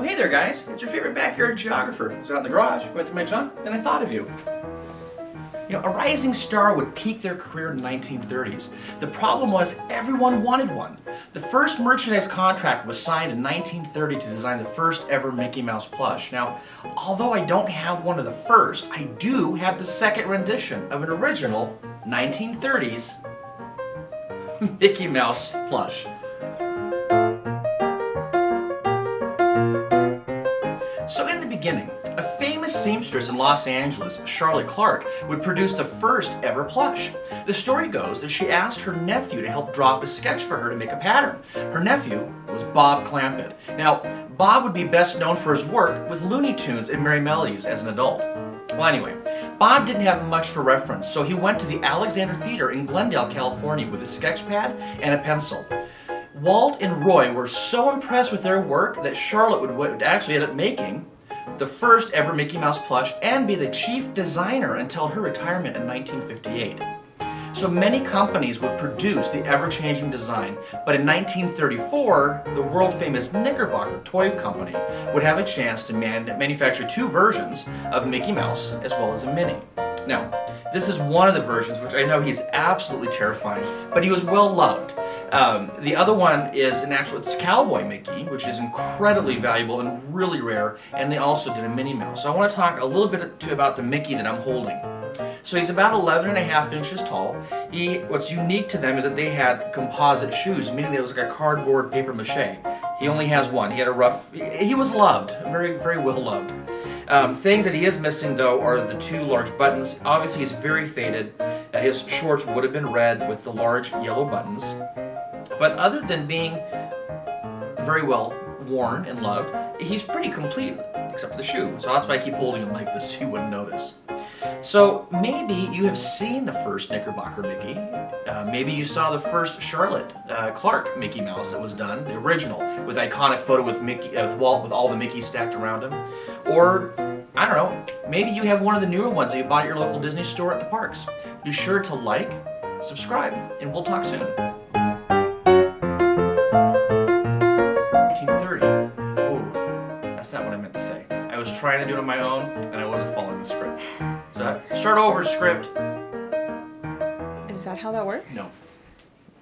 Hey there guys, it's your favorite backyard geographer. I was out in the garage, going through my junk, and I thought of you. You know, a rising star would peak their career in the 1930s. The problem was everyone wanted one. The first merchandise contract was signed in 1930 to design the first ever Mickey Mouse plush. Now, although I don't have one of the first, I do have the second rendition of an original 1930s Mickey Mouse plush. So in the beginning, a famous seamstress in Los Angeles, Charlotte Clark, would produce the first ever plush. The story goes that she asked her nephew to help draw up a sketch for her to make a pattern. Her nephew was Bob Calmpette. Now, Bob would be best known for his work with Looney Tunes and Merry Melodies as an adult. Well, anyway, Bob didn't have much for reference, so he went to the Alexander Theater in Glendale, California with a sketch pad and a pencil. Walt and Roy were so impressed with their work that Charlotte would actually end up making the first ever Mickey Mouse plush and be the chief designer until her retirement in 1958. So many companies would produce the ever-changing design, but in 1934, the world-famous Knickerbocker toy company would have a chance to manufacture two versions of Mickey Mouse as well as a Minnie. Now, this is one of the versions which I know he's absolutely terrifying, but he was well loved. The other one is it's Cowboy Mickey, which is incredibly valuable and really rare, and they also did a Minnie Mouse. So I want to talk a little bit about the Mickey that I'm holding. So he's about 11.5 inches tall. What's unique to them is that they had composite shoes, meaning that it was like a cardboard paper mache. He only has one. He was loved, very, very well loved. Things that he is missing though are the two large buttons. Obviously he's very faded. His shorts would have been red with the large yellow buttons. But other than being very well worn and loved, he's pretty complete except for the shoe. So that's why I keep holding him like this so you wouldn't notice. So maybe you have seen the first Knickerbocker Mickey. Maybe you saw the first Charlotte Clark Mickey Mouse that was done, the original, with iconic photo with Walt with all the Mickeys stacked around him. Or, I don't know, maybe you have one of the newer ones that you bought at your local Disney store at the parks. Be sure to like, subscribe, and we'll talk soon. 1930. Ooh, that's not what I meant to say. I was trying to do it on my own, and I wasn't following the script. So, start over, script. Is that how that works? No.